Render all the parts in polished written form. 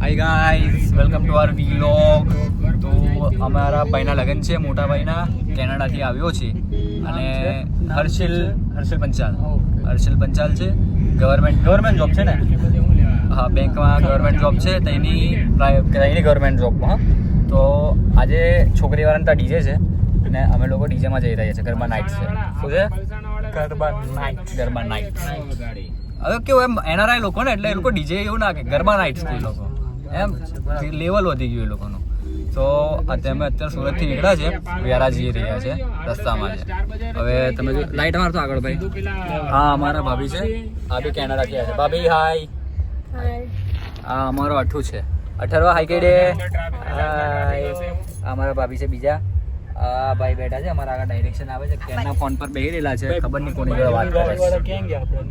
Hi guys, welcome to our vlog. તો અમારા ભાઈના લગ્ન છે, મોટા ભાઈના. કેનેડાથી આવ્યો છે અને હર્ષિલ પંચાલ છે. ગવર્મેન્ટ જોબ છે ને? હા, બેંકમાં ગવર્મેન્ટ જોબ છે. તેની ગવર્મેન્ટ જોબમાં. તો આજે છોકરીવાળાને ત્યાં ડીજે છે અને અમે લોકો ડીજેમાં જઈ રહ્યા છીએ. ગરબા નાઇટ છે. શું છે? ગરબા નાઇટ. હવે કેવું એમ એનઆરઆઈ લોકો ને, એટલે એ લોકો ડીજે એવું ના કે ગરબા નાઇટ્સ થી લોકો એમ લેવલ વધી ગયું એ લોકોનું. તો અમે અત્યારે સુરતથી નીકળ્યા છે, વ્યારા જઈ રહ્યા છે, રસ્તામાં છે. હવે તમે જો લાઈટ મારતો આગળ ભાઈ. હા, અમારા ભાભી છે. આ બી કેનેડાથી આવ્યા છે. ભાભી હાય. આ અમારો અઠ્ઠું છે. 18 હાઈ કેડે. અમારા ભાભી છે બીજા. આ ભાઈ બેઠા છે, અમારા આગળ ડાયરેક્શન આવે છે. કેનના ફોન પર બેહી રહેલા છે, ખબર નહીં કોની જોડે વાત કરે છે. ક્યાં ગયા આપણો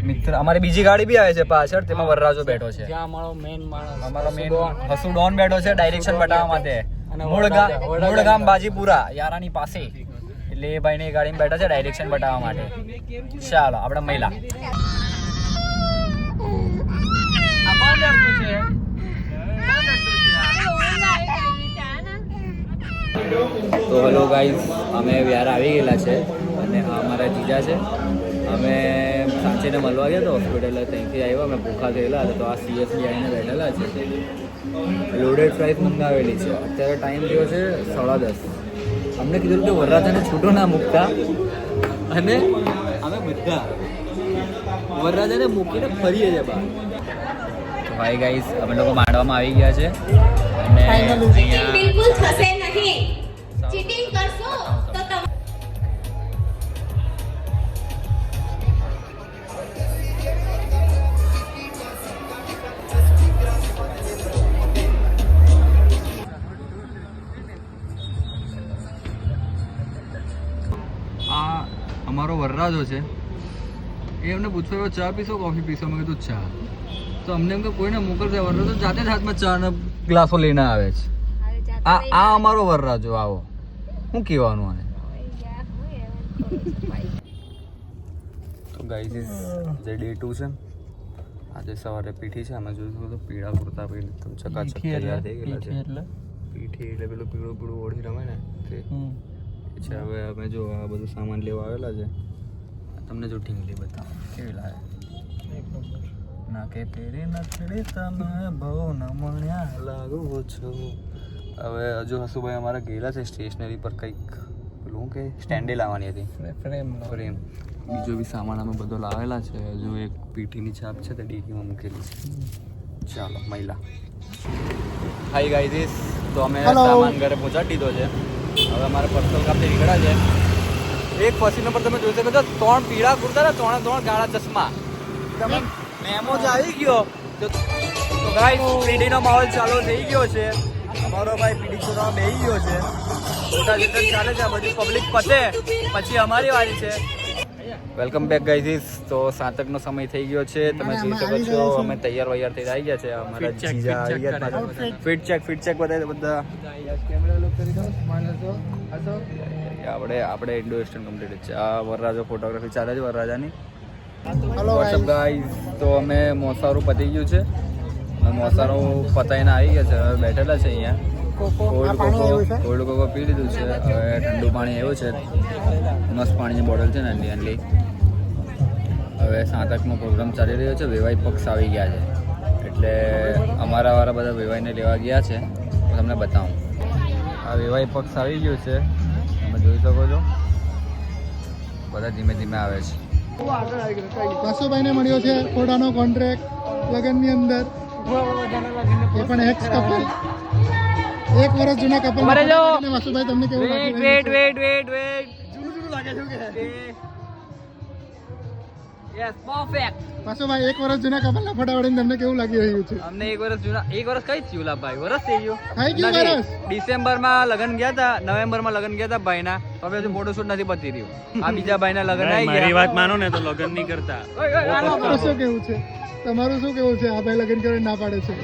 મિત્ર? અમારી બીજી ગાડી બી આવે છે પાછળ, તેમાં વરરાજો બેઠો છે. અમારો મેન હસુ ડોન બેઠો છે ડાયરેક્શન બતાવવા માટે. મૂળ ગામ બાજીપુરા યારાની પાસે. એટલે એ ભાઈની ગાડીમાં બેઠા છે ડાયરેક્શન બતાવવા માટે. ચાલો આપણે મહિલા તો હેલો ગાઈઝ, અમે વ્યારા આવી ગયેલા છે અને અમારા જીજા છે. અમે સાંચીને મળવા ગયા તો હોસ્પિટલ, ત્યાંથી આવ્યા. અમે ભૂખા થયેલા હતા તો આ સીએસબી આવીને બેઠેલા છે. લોડેડ ફ્રાઈસ મંગાવેલી છે. અત્યારે ટાઈમ થયો છે 10:30. અમને કીધું કે વરરાજાને છૂટો ના મૂકતા, અને અમે બધા વરરાજાને મૂકીને ફરીએ છીએ બહાર. તો ભાઈ ગાઈઝ, અમે લોકો માંડવામાં આવી ગયા છે અને બિલકુલ થશે નહીં. ચીટિંગ કરશો તો તમે આ અમારો વરરાજો છે. એ અમને પૂછવા ચા પીશો કોફી પીશો? મેં કીધું ચા. તો અમને એમ કે કોઈને મોકલશે. વરરાજો જાતે જ હાથમાં ચાના ગ્લાસો લઈને આવે છે. આ અમારો વરરાજો. આવો શું કહેવાનું આને? તો ગાઈઝ, જે ડે 2 છે. આજે સવારે પીઠી છે. અમે જોયું તો પીળા કુર્તા પહેરી ચકાચક તૈયાર થઈ ગયેલા છે. પીઠી એટલે પેલું પીળું ઓઢી રમે ને તે છે. હવે અમે જો આ બધું સામાન લેવા આવેલા છે. તમને જો ઢીંગલી બતાવો કેવી લાગે. ના કે તેરી નથડી તમે બહુ ન મળ્યા લાગુ છો. હવે હજુ હસુભાઈ અમારા ગયેલા છે સ્ટેશનરી પર, કંઈક પેલું કે સ્ટેન્ડે લાવવાની હતી, ફ્રેમ. બીજો બી સામાન અમે બધો લાવેલા છે. હજુ એક પીઠીની છાપ છે તે ડીકીમાં મૂકેલી છે. ચાલો મહિલા. હાઈ ગાઈઝ, તો અમે સામાન ઘરે પહોંચાડી દીધો છે. હવે અમારે પર્સનલ કામથી નીકળ્યા છે. એક પછીનો પર તમે જોઈ શકો છો 3 પીળા કુર્તા ને 3 કાળા ચશ્મા. તમે મેમો જ આવી ગયો. તો ગાઈઝ, પીઢીનો માહોલ ચાલુ થઈ ગયો છે. અમારો ભાઈ પીડી છોડવા બેસી ગયો છે. મોટા જેટલ ચાલે છે. આ બધી પબ્લિક પતે પછી અમારી વારી છે. Welcome back guys. તો 7નો સમય થઈ ગયો છે. તમે જોઈ શકો છો અમે તૈયાર થઈ આવી ગયા છે. અમારા જીજા આવી ગયા. ફિટ ચેક બધા આપણે ઇન્ડો વેસ્ટર્ન કમ્પ્લીટ છે. આ વરરાજો ફોટોગ્રાફી ચાલે છે વરરાજાની. વોટ્સઅપ ગાઈઝ, તો અમે મોસારું પતી ગયું છે. મોસારું પતાઈને આવી ગયા છે. હવે બેઠેલા છે અહીંયા. કોલ્ડ કોકો પી લીધું છે. હવે ઠંડુ પાણી એવું છે. મસ્ત પાણીની બોટલ છે ને નાની. હવે 7નો પ્રોગ્રામ ચાલી રહ્યો છે. વેવાઈ પક્ષ આવી ગયા છે, એટલે અમારા વાળા બધા વેવાઈને લેવા ગયા છે. હું તમને બતાવું. આ વેવાઈ પક્ષ આવી ગયું છે. તમે જોઈ શકો છો બધા ધીમે ધીમે આવે છે. વાસુભાઈને મળ્યો છે ખોડાનો કોન્ટ્રાક્ટ લગ્નની અંદર. એ પણ એક્સ કપલ, 1 વર્ષ જૂના કપલ. વાસુભાઈ, તમને કેવું લાગે? વેટ જૂનું લાગે છે કે? Yes, perfect. વાસુભાઈ, 1 વર્ષ જૂના કપલના ફોટા વળીને તમને કેવું લાગી રહ્યું છે? અમને 1 વર્ષ જૂના. 1 વર્ષ કઈ થયું લા ભાઈ? વર્ષ થઈ ગયું. વર્ષ. ડિસેમ્બરમાં લગ્ન ગયા હતા, નવેમ્બરમાં લગ્ન ગયા હતા ભાઈના. તો હવે હજુ ફોટોશૂટ નથી પતી રહ્યું. આ બીજા ભાઈના લગ્ન આવી ગયા. મારી વાત માનો ને તો લગ્ન નહીં કરતા. તમારું શું કેવું છે? તમારું શું કેવું છે? આ ભાઈ લગ્ન કરીને ના પાડે છે.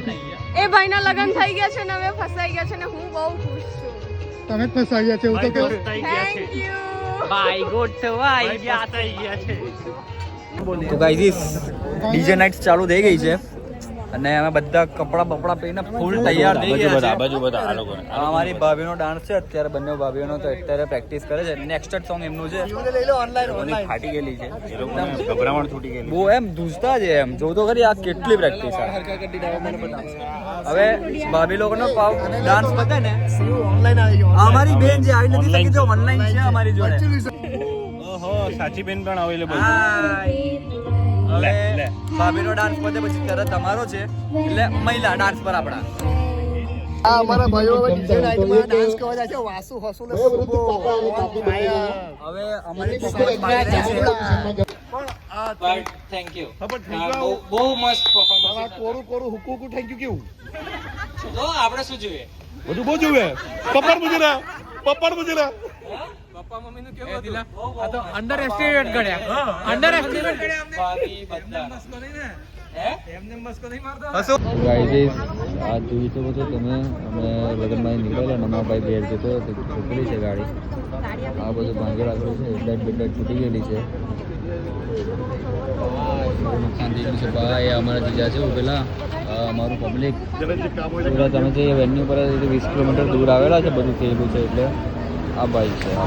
એ ભાઈના લગ્ન થઈ ગયા છે ને હવે ફસાઈ ગયા છે ને હું બહુ ખુશ છું. તમે જ ફસાવ્યા છે એવું તો કહો. Thank you. ભાઈ ગોઠવાઈ ગયા થઈ ગયા છે. તો ગાઈઝ, ડીજે નાઇટ્સ ચાલુ થઈ ગઈ છે અને અમે બધા કપડા બપડા પહેરીને ફૂલ તૈયાર થઈ ગયા છે. બાજુ બધા આ લોકોને આ અમારી ભાભીનો ડાન્સ છે અત્યારે, બંને ભાભીઓનો તો અત્યારે પ્રેક્ટિસ કરે છે. નેક્સ્ટ સોંગ એમનું છે, ઓનલાઈન ફાટી ગયેલી છે, એ લોકોને ગભરામણ છૂટી ગયેલી. બહુ એમ ધૂસતા છે એમ, જો તો ખરી આ કેટલી પ્રેક્ટિસ છે. હવે ભાભી લોકોનો ડાન્સ બતાવે ને, અમારી બેન જે આવી નથી શકી તો ઓનલાઈન છે અમારી જોડે. ઓહો, સાચી બેન પણ અવેલેબલ. હવે ભાભીનો ડાન્સ પતે પછી તરત તમારો છે, એટલે મહિલા ડાન્સ પર આપણા. અમારા ભાઈઓ ડીજે નાઈટમાં ડાન્સ કરવા જાય છે. વાસુ હસુ ને હવે અમારી થેન્ક યુ. બહુ મસ્ત પરફોર્મન્સ. કોરું કોરું હુકુ થેન્ક યુ કેવું તો આપણે શું જોઈએ? બધું બહુ જોવે. પપ્પા મુજરા પપ્પા મમ્મી નું કેવું હતું? આ તો અંડર એસ્ટિમેટ કર્યા. અંડર એસ્ટિમેટ કર્યા અમને. ભાભી બધા મસ્કો નહીં ને? એમને મસ્કો નહીં મારતો. ગાઈઝ આ જોઈ તો બધું તમે, અમે લગ્નમાં નીકળેલા નમા ભાઈ બેર જતો છોકરી છે ગાડી, આ બધું ભાંગી રાખેલું છે, બેડ છૂટી ગયેલી છે, નુકસાન થઈ ગયું છે ભાઈ. અમારા જીજા છે પેલા અમારું પબ્લિક પૂરા તમે જે વેન્યુ પર 20 કિલોમીટર દૂર આવેલા છે, બધું થયેલું છે. એટલે આ ભાઈ છે, આ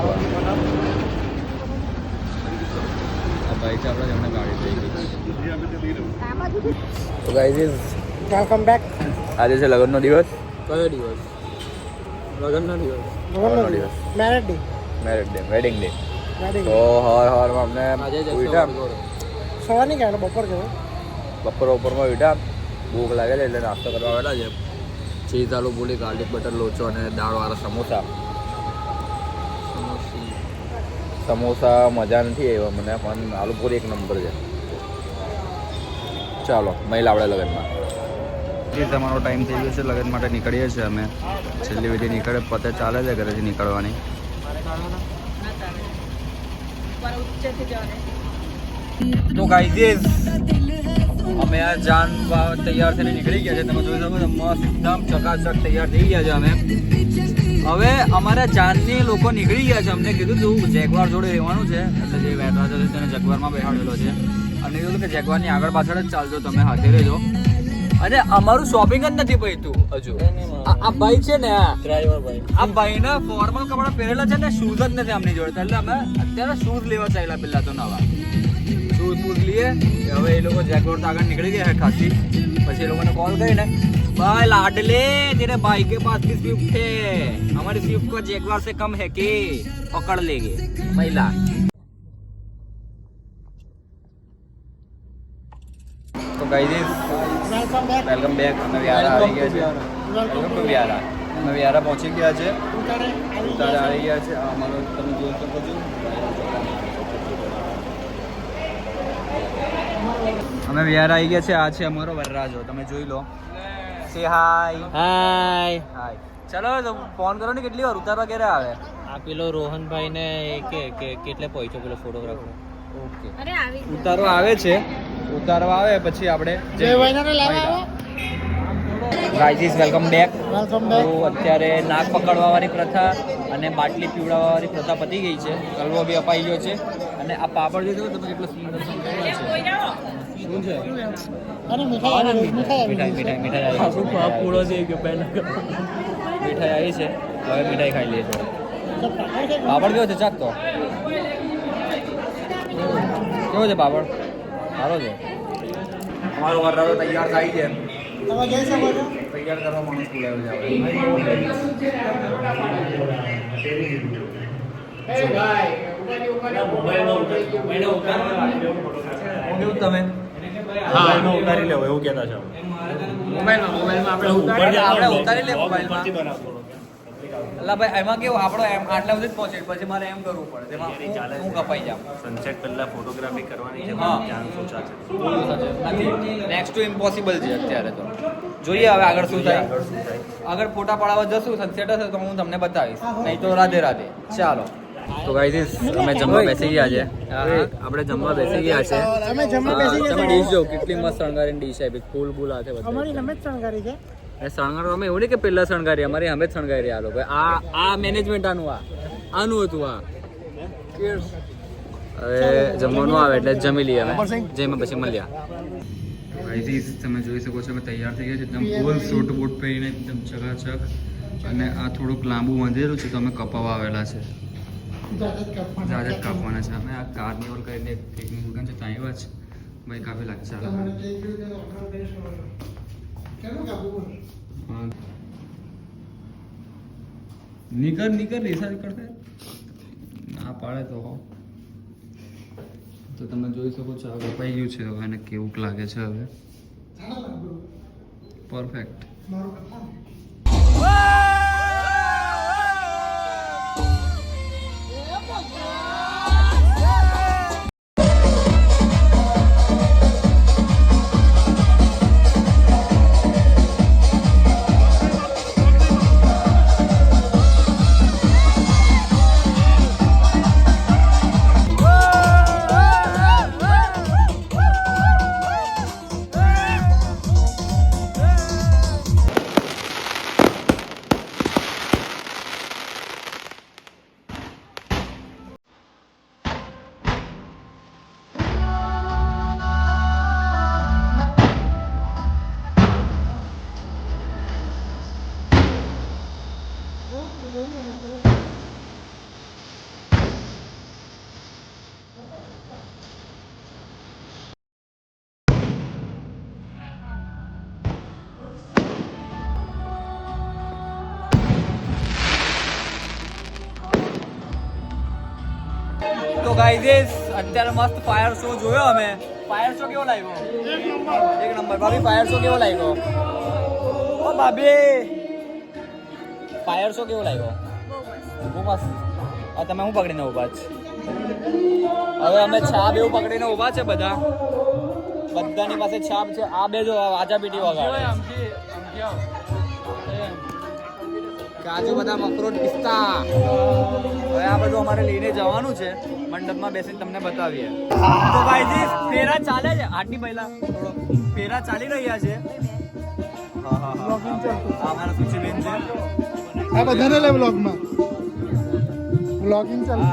ભાઈ છે આપણા, જેમને ગાડી થઈ ગઈ. તો ગાઈઝ વેલકમ બેક. આજે છે લગ્નનો દિવસ. કયો દિવસ? લગ્નનો દિવસ. Marriage day. Marriage day, wedding day. તો હવારમાં અમને ઉઠ્યા, સવારની કહેવાય બપોર કહેવાય. બપોરમાં ઉઠ્યા, ભૂખ લાગે છે એટલે નાસ્તો કરવા આવેલા છે. ચીઝ આલુ પૂરી, ગાર્લિક બટર લોચો અને દાળવાળા સમોસા. સમોસા મજા નથી આવ્યા મને, પણ આલુ પૂરી એક નંબર છે. ચાલો મહિલા આપણે લગ્નમાં. એ તમારો ટાઈમ થઈ ગયો છે, લગ્ન માટે નીકળીએ છીએ અમે. છેલ્લી વિધિ નીકળે પતે ચાલે છે ઘરેથી નીકળવાની. તો ગાઈઝ અમે આ જાન તૈયાર થઈને નીકળી ગયા છે. તમે જોઈ શકો છો મસ્ત એકદમ ચકાચક તૈયાર થઈ ગયા છે અમે. હવે અમારા જાનની લોકો નીકળી ગયા છે. અમને કીધું તું જેગવાર જોડે રહેવાનું છે, એટલે જે વેટરા છે તેને જેગવારમાં બેસાડેલો છે, અને કીધું કે જેગવારની આગળ પાછળ જ ચાલજો, તમે હાથે રહેજો. અને અમારું શોપિંગ જ નથી પૈતું હજુ. આ ભાઈ છે ને, ડ્રાઈવર ભાઈ. આ ભાઈના ફોર્મલ કપડા પહેરેલા છે ને, શૂઝ જ નથી આમની જોડે, એટલે અમે અત્યારે શૂઝ લેવા ચાલ્યા પેલા તો નવા શૂઝ લઈએ. હવે એ લોકો જેગવાર આગળ નીકળી ગયા है खासी. પછી એ લોકોને કોલ કરીને, भाई लाडले तेरे भाई के पास भी स्विफ्ट है, हमारी स्विफ्ट को जैगवार से कम है के पकड़ लेंगे महिला. तो गाइस वेलकम बैक. અમે વ્યારા આવી ગયા છે. Welcome to Vyara. અમે વ્યારા પહોંચી ગયા છે, ઉતારે આવી ગયા છે. અમારો તમે જોઈ શકો છો, અમે વ્યારા આવી ગયા છે. આ છે અમારો વરરાજો, તમે જોઈ લો. સે હાય. હાય. હાય. ચલો તો ફોન કરો ને, કેટલી વાર ઉતારવા ક્યારે આવે? આ પેલો રોહનભાઈ ને કે કેટલે પહોંચ્યો પેલો ફોટોગ્રાફર? ઓકે, ઉતારવા આવે છે. ઉતારવા આવે પછી આપણે જય ભાઈને લાવ્યા. Guys welcome back. વેલકમ તો બેક. અત્યારે નાક પકડવાવાળી પ્રથા અને બાટલી પીવડાવવાળી પ્રથા પતી ગઈ છે. કલવો બી અપાઈ ગયો છે. અને આ પાપડ જો તમે કેટલો સુંદર સંકેલો છે. શું છે? અને મીઠાઈ મીઠાઈ પૂરો છે કે પહેલા મીઠાઈ આવી છે. હવે મીઠાઈ ખાઈ લઈએ છીએ. પાપડ કેવો છે? ચાક તો કેવો છે પાપડ? સારો છે. અમારો વરરાજો તૈયાર થાય છે. તમે જઈ શકો છો. તૈયાર કરવા માણસ બોલાવ્યો છે આપણે. તમે ઉતારી લેવો એવું કહેતા છે. આપણે ઉતારી લે મોબાઈલમાં. એટલે ભાઈ એમાં કેવું આપણો એમ આટલા સુધી જ પહોંચે, પછી મારે એમ કરવું પડે, તેમાં હું કપાઈ જાઉં. સનસેટ પહેલા ફોટોગ્રાફી કરવાની છે, હા. ચાન્સ ઓછા છે. નથી, નેક્સ્ટ ટુ ઇમ્પોસિબલ છે અત્યારે. તો જોઈએ હવે આગળ શું થાય. આગળ ફોટા પાડવા જશું, સનસેટ હશે તો હું તમને બતાવીશ, નહીં તો રાધે રાધે. ચાલો. તો ગાઈઝ અમે જમવા બેસી ગયા છે. આપણે જમવા બેસી ગયા છે. અમે જમવા બેસી ગયા તમે છે. ડીશ જો કેટલી મસ્ત શણગારીની ડીશ આપી, ફૂલ બુલ હાથે અમારી બધા. રમે જ શણગારી છે. એ શણગાર અમે એવું નહીં કે પહેલા શણગારી, અમારી અમે જ શણગારી. આ લોકો આ મેનેજમેન્ટ આનું આનું હતું. આ હવે જમવાનું આવે એટલે જમી લઈએ અમે, જઈને પછી મળ્યા. ગાઈઝ તમે જોઈ શકો છો અમે તૈયાર થઈ ગયા છે એકદમ ફૂલ સૂટ બૂટ પહેરીને એકદમ ચકાચક. અને આ થોડુંક લાંબુ વધેલું છે તો અમે કપાવા આવેલા છે. જાજત કાપવાના છે. અમે આ કાર્નિવલ કરીને એક કેકની દુકાન છે ત્યાં આવ્યા છે. ભાઈ કાફી લાગશે. નીકળ રિસર્ચ કરશે ના પાડે તો તમે જોઈ શકો છો આ કપાઈ ગયું છે. હવે એને કેવું લાગે છે હવે? પરફેક્ટ. તો ગાઈઝ અત્યારે મસ્ત ફાયર શો જોયો અમે. ફાયર શો કેવો લાગ્યો? એક નંબર. ભાભી ફાયર શો કેવો લાગ્યો? ઓ ભાભી ફાયર શો કેવો લાગ્યો? બહુ મસ્ત. આ તમે હું પકડીને ઊભા છે? હવે અમે છાપ એવું પકડીને ઊભા છે બધાની પાસે છાપ છે. આ બે જો આજા પીટી વગાડે. કાજુ બદામ અખરોટ પિસ્તા. હવે આ બધું અમારે લઈને જવાનું છે મંડપમાં બેસીને તમને બતાવીએ. તો ભાઈજી ફેરા ચાલે છે. આટલી પહેલા થોડો ફેરા ચાલી રહ્યા છે. હા અમારા સુચીબેન છે. આ બધાને લે વ્લોગમાં. વ્લોગિંગ ચાલે.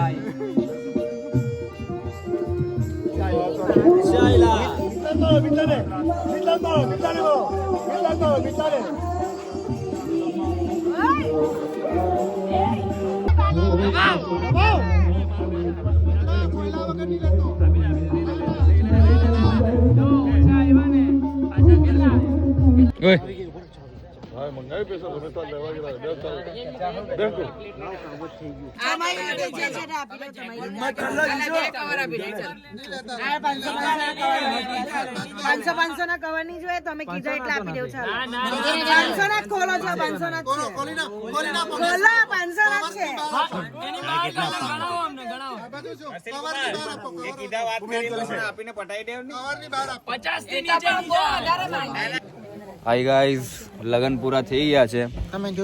પાંચસો ના કવર ની જોઈએ તો અમે કીધું એટલે આપી દેવું. ચાલો 500 ના ખોલો છો. 500 ના ખોલો. 500 ના છે. હાય ગાઈઝ લગન પૂરા થઈ ગયા છે.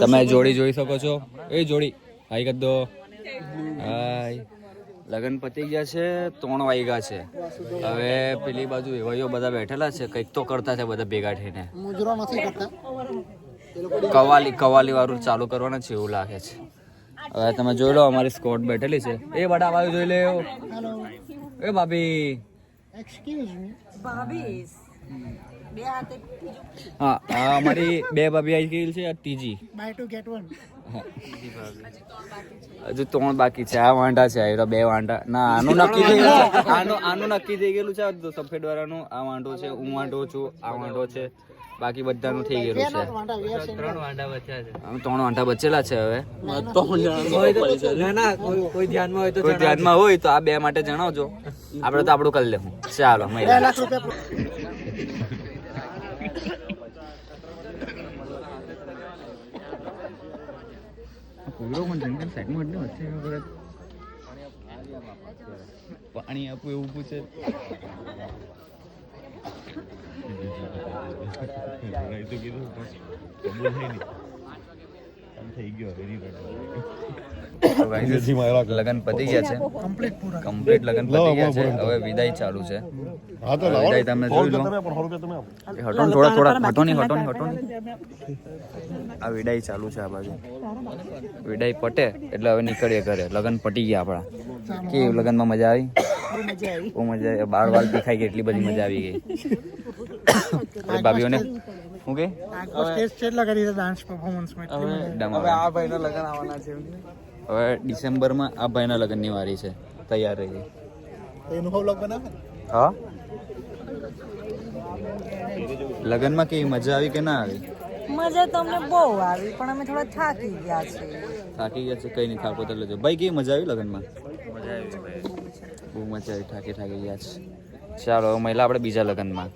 તમે જોડી જોઈ શકો છો. એ જોડી હાય કર દો. હાય લગન પતી ગયા છે. 3 વાગ્યા છે. હવે પેલી બાજુ એવાઈઓ બધા બેઠેલા છે. કંઈક તો કરતા છે બધા ભેગા થઈને. કવાલી વાળું ચાલુ કરવાના છે એવું લાગે છે. હવે તમે જોઈ લો અમારી સ્કોટ બેઠેલી છે. એ બડા બાજુ જોઈ લે. એ ભાભી હા અમારી 2 ભાભી આવી ગઈ છે. ત્રીજી હજુ 3 બાકી છે. આ વાંઢા છે. આ 2 વાંઢા ના આનું નક્કી થઈ ગયું છે. આનું નક્કી થઈ ગયેલું છે. સફેદ વાળાનું આ વાંઢો છે. હું વાંઢો છું. આ વાંઢો છે. બાકી બધાનું થઈ ગયેલું છે. 3 વાંઢા બચેલા છે. હવે કોઈ ધ્યાનમાં હોય તો આ 2 માટે જણાવજો. આપણે તો આપણું કરી લેવું. ચાલો પાણી આપું એવું પૂછે. લગન પતી ગયા છે. કમ્પ્લીટ લગન પતી ગયા છે. હવે વિદાય ચાલુ છે. વિદાય તમે જોઈ લો. થોડા હટોની આ વિદાય ચાલુ છે. આ બાજુ વિદાય પટે એટલે હવે નીકળીએ ઘરે. લગન પટી ગયા આપણા. કેવું લગનમાં મજા આવી? બહુ મજા આવી. બાળ દેખાઈ ગઈ એટલી બધી મજા આવી ગઈ. આપણે ભાભીઓને શું કે સ્ટેજ કેટલા કરી છે ડાન્સ પરફોર્મન્સમાં હવે આ ભાઈના લગ્ન આવવાના છે હવે ડિસેમ્બરમાં આ ભાઈના લગ્નની વારી છે તૈયાર રહીએ એનું વ્લોગ બનાવે હા લગ્નમાં કેવી મજા આવી કે ના આવી મજા તો અમને બહુ આવી પણ અમે થોડા થાકી ગયા છે થાકી ગયા છે કઈ નહીં થાકો તો લેજો ભાઈ કેવી મજા આવી લગ્નમાં બહુ મજા આવી થાકી ગયા છે ચાલો હવે મહિલા આપણે બીજા લગ્નમાં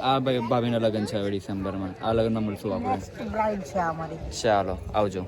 આ ભાઈ ભાભીના લગ્ન છે હવે ડિસેમ્બરમાં આ લગ્નમાં મળશું આપણે બ્રાઇડ છે અમારી ચાલો આવજો